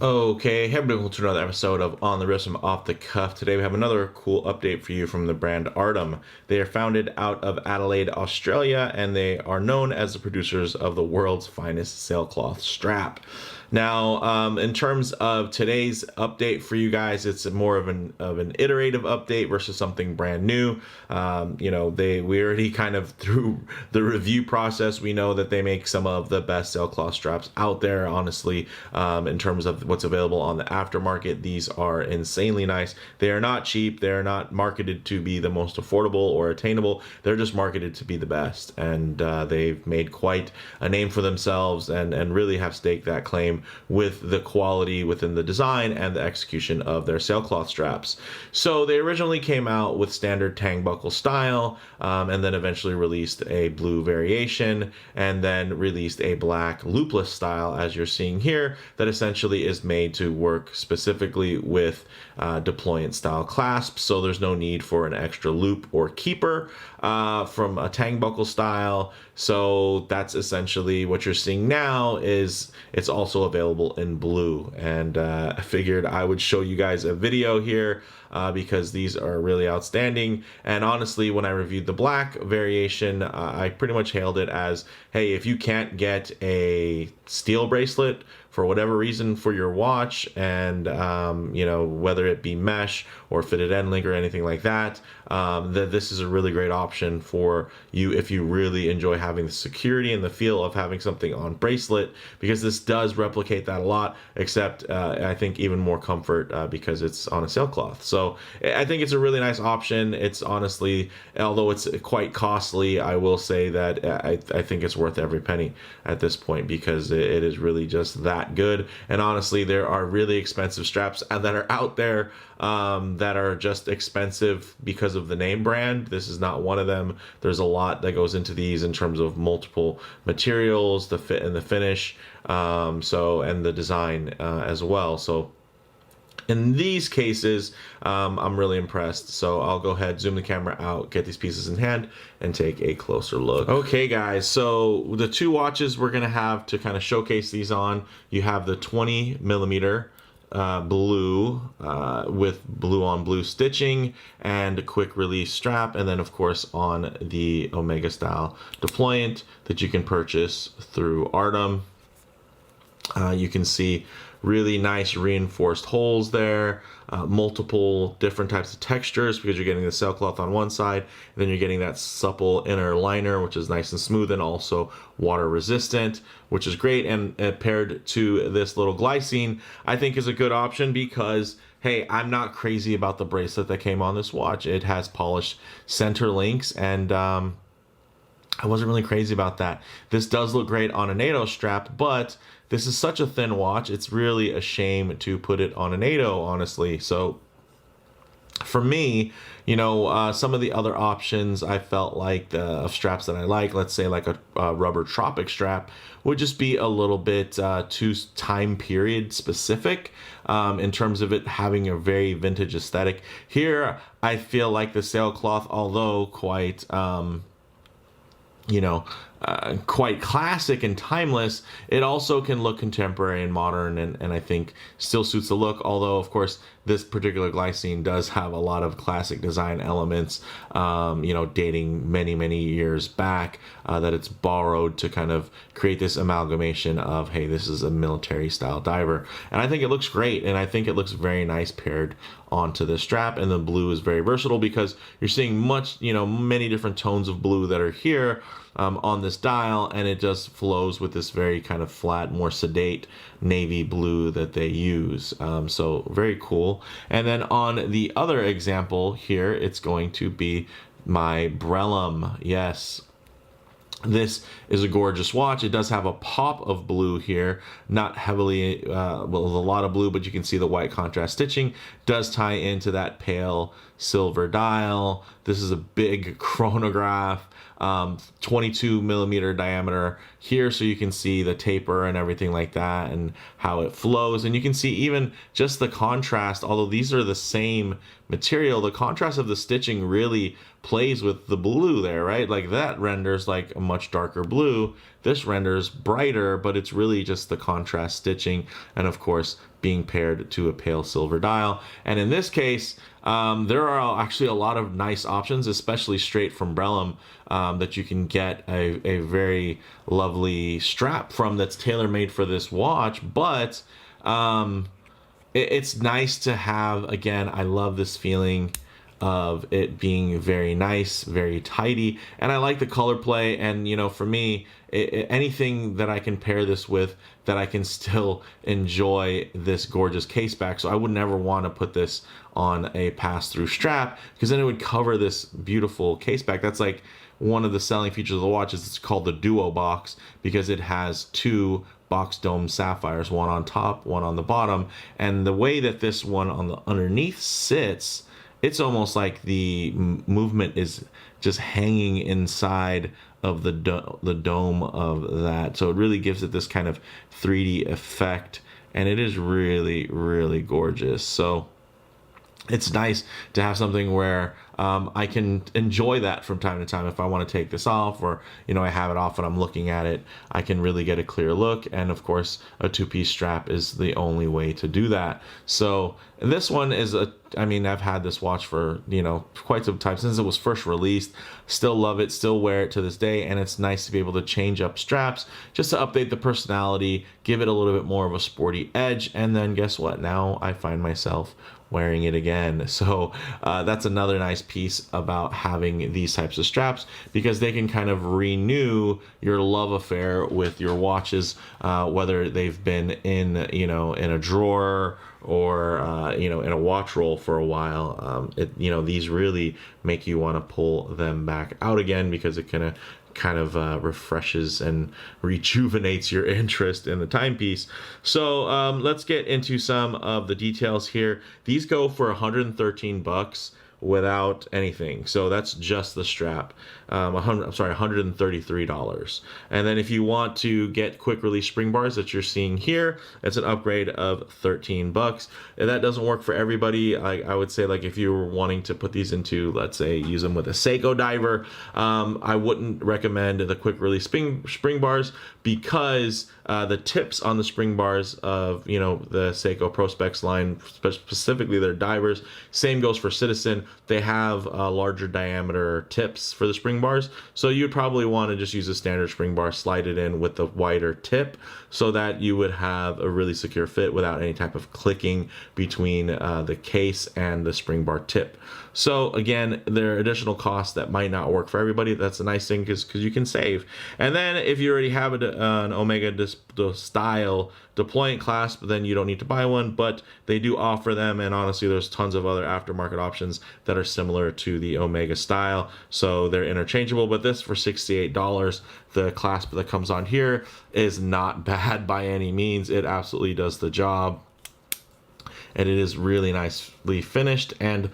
Okay, hey everybody, welcome to another episode of On the Wrist from Off the Cuff. Today we have another cool update for you from the brand Artem. They are founded out of Adelaide, Australia, and they are known as the producers of the world's finest sailcloth strap. Now, in terms of today's update for you guys, it's more of an iterative update versus something brand new. We already kind of through the review process, we know that they make some of the best sailcloth straps out there. Honestly, in terms of what's available on the aftermarket, these are insanely nice. They are not cheap. They are not marketed to be the most affordable or attainable. They're just marketed to be the best, and they've made quite a name for themselves and really have staked that claim with the quality within the design and the execution of their sailcloth straps. So they originally came out with standard tang buckle style, and then eventually released a blue variation, and then released a black loopless style, as you're seeing here, that essentially is made to work specifically with deployant style clasps. So there's no need for an extra loop or keeper from a tang buckle style. So that's essentially what you're seeing now. Is it's also available in blue, and I figured I would show you guys a video here because these are really outstanding. And honestly, when I reviewed the black variation, I pretty much hailed it as, hey, if you can't get a steel bracelet for whatever reason for your watch, and whether it be mesh or fitted end link or anything like that, that this is a really great option for you if you really enjoy having the security and the feel of having something on bracelet, because this does replicate that a lot, except I think even more comfort because it's on a sailcloth. So I think it's a really nice option. It's honestly, although it's quite costly, I will say that I think it's worth every penny at this point, because it is really just that good. And honestly, there are really expensive straps that are out there that are just expensive because of the name brand. This is not one of them. There's a lot that goes into these in terms of multiple materials, the fit and the finish, and the design as well. So in these cases, I'm really impressed. So I'll go ahead, zoom the camera out, get these pieces in hand, and take a closer look. Okay, guys, so the two watches we're going to have to kind of showcase these on, you have the 20 millimeter blue with blue on blue stitching and a quick release strap, and then of course on the Omega style deployant that you can purchase through Artem. You can see really nice reinforced holes there, multiple different types of textures, because you're getting the sailcloth on one side, and then you're getting that supple inner liner, which is nice and smooth and also water resistant, which is great. And paired to this little glycine, I think is a good option, because hey, I'm not crazy about the bracelet that came on this watch. It has polished center links, and I wasn't really crazy about that. This does look great on a NATO strap, but this is such a thin watch, it's really a shame to put it on a NATO, honestly. So for me, some of the other options I felt like of straps that I like, let's say like a rubber tropic strap, would just be a little bit too time period specific in terms of it having a very vintage aesthetic. Here, I feel like the sailcloth, although quite quite classic and timeless, it also can look contemporary and modern, and I think still suits the look. Although of course this particular glycine does have a lot of classic design elements, dating many years back, that it's borrowed to kind of create this amalgamation of, hey, this is a military style diver. And I think it looks great, and I think it looks very nice paired onto the strap. And the blue is very versatile, because you're seeing many different tones of blue that are here on this dial, and it just flows with this very kind of flat, more sedate navy blue that they use. So very cool. And then on the other example here, it's going to be my Brellum. Yes, this is a gorgeous watch. It does have a pop of blue here, not heavily, a lot of blue, but you can see the white contrast stitching does tie into that pale silver dial. This is a big chronograph, 22 millimeter diameter here, so you can see the taper and everything like that and how it flows. And you can see even just the contrast, although these are the same material, the contrast of the stitching really plays with the blue there, right? Like that renders like a much darker blue. This renders brighter, but it's really just the contrast stitching, and of course being paired to a pale silver dial. And in this case, there are actually a lot of nice options, especially straight from Brellam, that you can get a very lovely strap from that's tailor-made for this watch. But it's nice to have, again, I love this feeling of it being very nice, very tidy, and I like the color play. And for me, anything that I can pair this with, that I can still enjoy this gorgeous case back. So I would never want to put this on a pass-through strap, because then it would cover this beautiful case back. That's like one of the selling features of the watch, is it's called the Duo Box, because it has two box dome sapphires, one on top, one on the bottom. And the way that this one on the underneath sits, it's almost like the movement is just hanging inside of the dome of that. So it really gives it this kind of 3D effect, and it is really, really gorgeous. So it's nice to have something where I can enjoy that from time to time. If I want to take this off, or I have it off and I'm looking at it, I can really get a clear look. And of course, a two-piece strap is the only way to do that. So this one is I've had this watch for quite some time, since it was first released. Still love it, still wear it to this day, and it's nice to be able to change up straps just to update the personality, give it a little bit more of a sporty edge. And then guess what? Now I find myself wearing it again. So that's another nice piece about having these types of straps, because they can kind of renew your love affair with your watches, whether they've been in in a drawer, or in a watch roll for a while. These really make you want to pull them back out again, because it kind of refreshes and rejuvenates your interest in the timepiece. So let's get into some of the details here. These go for $113 without anything. So that's just the strap. $133. And then if you want to get quick release spring bars that you're seeing here, it's an upgrade of $13. And that doesn't work for everybody. I would say, like, if you were wanting to put these into, let's say, use them with a Seiko diver, I wouldn't recommend the quick release spring bars, because the tips on the spring bars of the Seiko Prospex line, specifically their divers, same goes for Citizen, they have larger diameter tips for the spring bars. So you'd probably want to just use a standard spring bar, slide it in with the wider tip, so that you would have a really secure fit without any type of clicking between the case and the spring bar tip. So again, there are additional costs that might not work for everybody. That's a nice thing, because you can save. And then if you already have an Omega style Deployant clasp, then you don't need to buy one, but they do offer them. And honestly, there's tons of other aftermarket options that are similar to the Omega style, so they're interchangeable. But this, for $68, the clasp that comes on here is not bad by any means. It absolutely does the job, and it is really nicely finished and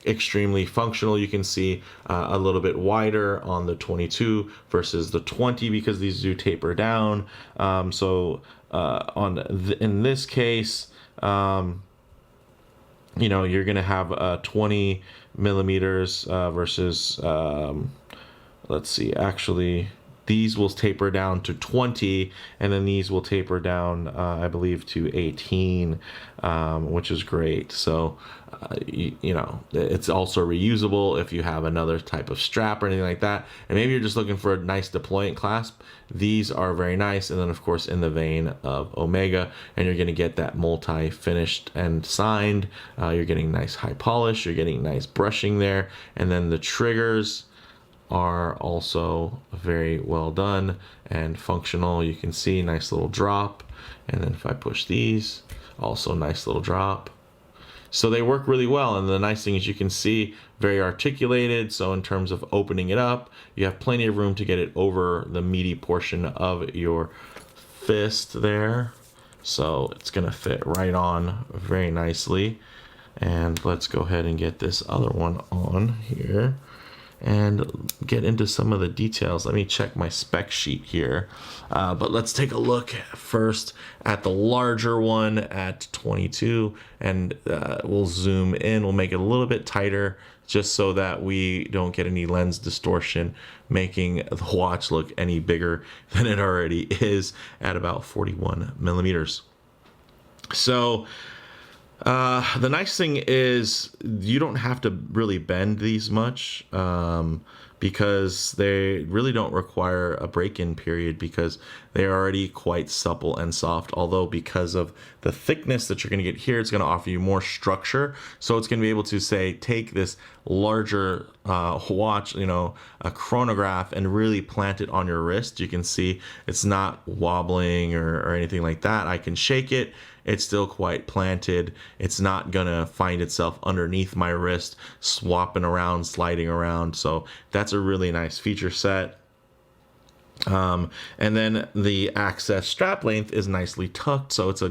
extremely functional. You can see a little bit wider on the 22 versus the 20, because these do taper down. In this case, you're gonna have 20 millimeters versus let's see, actually these will taper down to 20, and then these will taper down, I believe, to 18, which is great. So, it's also reusable if you have another type of strap or anything like that. And maybe you're just looking for a nice Deployant clasp. These are very nice. And then, of course, in the vein of Omega, and you're going to get that multi-finished and signed. You're getting nice high polish. You're getting nice brushing there. And then the triggers are also very well done and functional. You can see nice little drop, and then if I push these, also nice little drop. So they work really well, and the nice thing is you can see very articulated. So in terms of opening it up, you have plenty of room to get it over the meaty portion of your fist there. So it's gonna fit right on very nicely. And let's go ahead and get this other one on here and get into some of the details. Let me check my spec sheet here. But let's take a look first at the larger one at 22, and we'll zoom in. We'll make it a little bit tighter, just so that we don't get any lens distortion, making the watch look any bigger than it already is at about 41 millimeters. So the nice thing is you don't have to really bend these much, because they really don't require a break-in period because they're already quite supple and soft. Although because of the thickness that you're going to get here, it's going to offer you more structure. So it's going to be able to say take this larger watch, a chronograph, and really plant it on your wrist. You can see it's not wobbling or anything like that. I can shake it. It's still quite planted. It's not gonna find itself underneath my wrist, swapping around, sliding around. So that's a really nice feature set. And then the access strap length is nicely tucked, so it's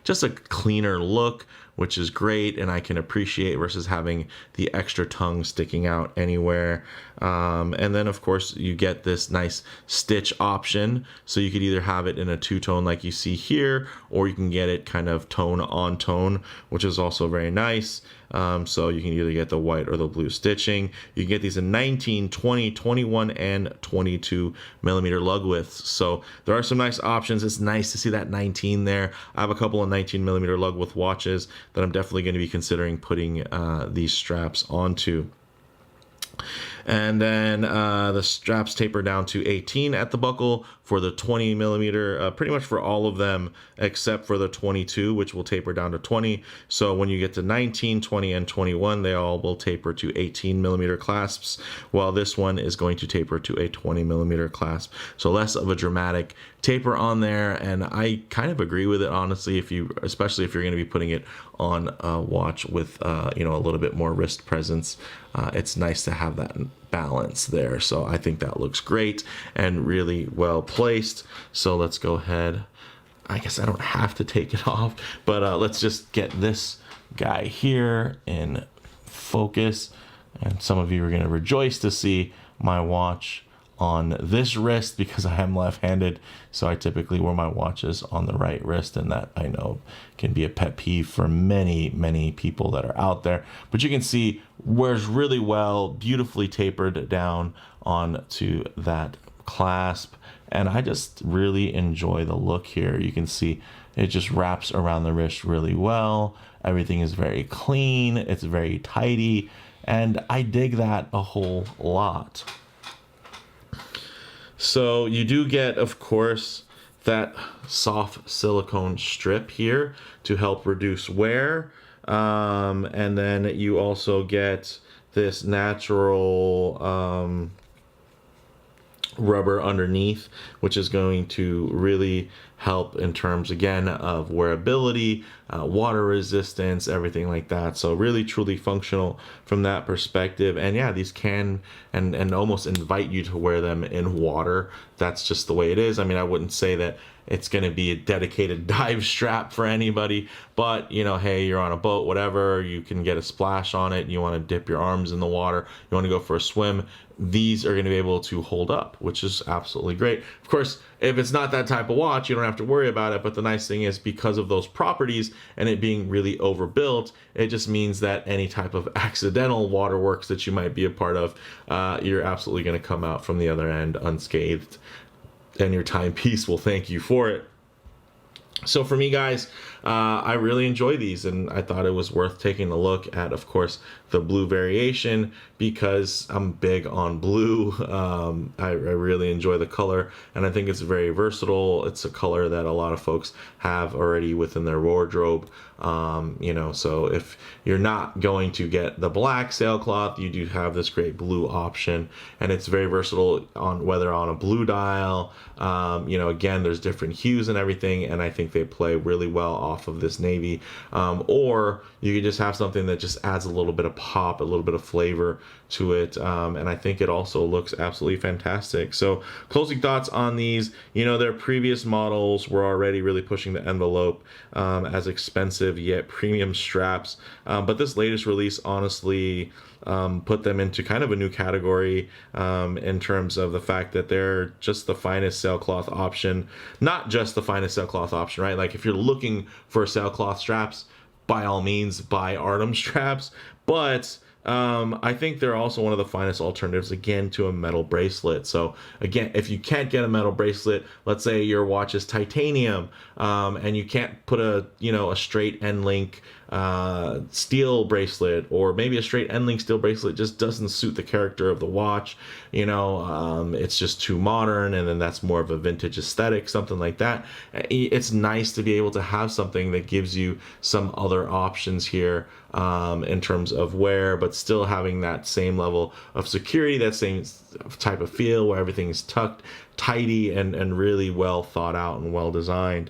just a cleaner look, which is great, and I can appreciate versus having the extra tongue sticking out anywhere. And then of course you get this nice stitch option, so you could either have it in a two-tone like you see here, or you can get it kind of tone on tone, which is also very nice. So you can either get the white or the blue stitching. You can get these in 19, 20, 21, and 22 millimeter lug widths. So there are some nice options. It's nice to see that 19 there. I have a couple of 19 millimeter lug width watches that I'm definitely going to be considering putting these straps onto. And then the straps taper down to 18 at the buckle for the 20 millimeter, pretty much for all of them except for the 22, which will taper down to 20. So when you get to 19, 20, and 21, they all will taper to 18 millimeter clasps, while this one is going to taper to a 20 millimeter clasp. So less of a dramatic taper on there, and I kind of agree with it, honestly, especially if you're going to be putting it on a watch with a little bit more wrist presence. It's nice to have that balance there. So I think that looks great and really well placed. So let's go ahead. I guess I don't have to take it off, but let's just get this guy here in focus. And some of you are going to rejoice to see my watch on this wrist because I am left-handed, so I typically wear my watches on the right wrist, and that I know can be a pet peeve for many people that are out there. But you can see wears really well, beautifully tapered down onto that clasp, and I just really enjoy the look here. You can see it just wraps around the wrist really well. Everything is very clean, it's very tidy, and I dig that a whole lot. So you do get, of course, that soft silicone strip here to help reduce wear. And then you also get this natural rubber underneath, which is going to really help in terms, again, of wearability, water resistance, everything like that. So really truly functional from that perspective. And yeah, these can and almost invite you to wear them in water. That's just the way it is. I mean, I wouldn't say that it's going to be a dedicated dive strap for anybody, but hey, you're on a boat, whatever, you can get a splash on it, you want to dip your arms in the water, you want to go for a swim, these are going to be able to hold up, which is absolutely great. Of course, if it's not that type of watch, you don't have to worry about it, but the nice thing is because of those properties and it being really overbuilt, it just means that any type of accidental waterworks that you might be a part of, you're absolutely going to come out from the other end unscathed, and your timepiece will thank you for it. So for me, guys, I really enjoy these, and I thought it was worth taking a look at, of course, the blue variation, because I'm big on blue. I really enjoy the color, and I think it's very versatile. It's a color that a lot of folks have already within their wardrobe. So if you're not going to get the black sailcloth, you do have this great blue option, and it's very versatile on whether on a blue dial. Again, there's different hues and everything, and I think they play really well off of this navy. Or you could just have something that just adds a little bit of pop, a little bit of flavor to it, and I think it also looks absolutely fantastic. So closing thoughts on these, their previous models were already really pushing the envelope as expensive yet premium straps, but this latest release honestly put them into kind of a new category in terms of the fact that they're just the finest sailcloth option. Not just the finest sailcloth option, right? Like if you're looking for sailcloth straps, by all means buy Artem straps, but I think they're also one of the finest alternatives, again, to a metal bracelet. So again, if you can't get a metal bracelet, let's say your watch is titanium, and you can't put a straight end link steel bracelet, or maybe a straight end link steel bracelet just doesn't suit the character of the watch. It's just too modern, and then that's more of a vintage aesthetic, something like that. It's nice to be able to have something that gives you some other options here, in terms of wear, but still having that same level of security, that same type of feel where everything's tucked, tidy, and really well thought out and well designed.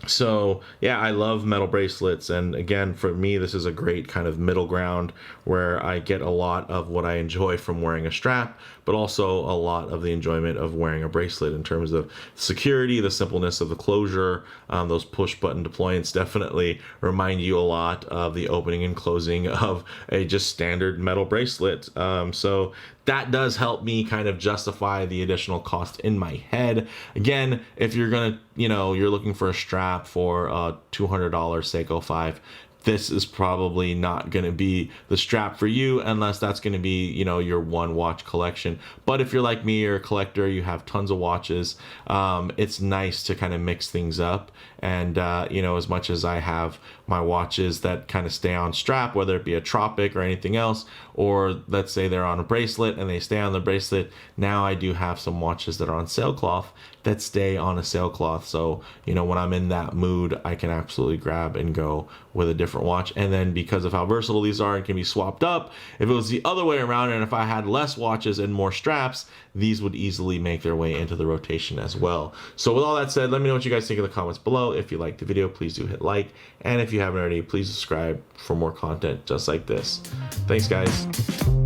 So yeah, I love metal bracelets, and again, for me, this is a great kind of middle ground where I get a lot of what I enjoy from wearing a strap, but also a lot of the enjoyment of wearing a bracelet in terms of security, the simpleness of the closure. Those push button deployants definitely remind you a lot of the opening and closing of a just standard metal bracelet. So that does help me kind of justify the additional cost in my head. Again, if you're you're looking for a strap for a $200 Seiko 5, this is probably not going to be the strap for you, unless that's going to be, your one watch collection. But if you're like me, you're a collector, you have tons of watches, it's nice to kind of mix things up. And, as much as I have my watches that kind of stay on strap, whether it be a Tropic or anything else, or let's say they're on a bracelet and they stay on the bracelet, now I do have some watches that are on Sailcloth that stay on a Sailcloth. So, when I'm in that mood, I can absolutely grab and go with a different watch. And then because of how versatile these are, it can be swapped up. If it was the other way around, and if I had less watches and more straps, these would easily make their way into the rotation as well. So with all that said, let me know what you guys think in the comments below. If you liked the video, please do hit like. And if you haven't already, please subscribe for more content just like this. Thanks, guys.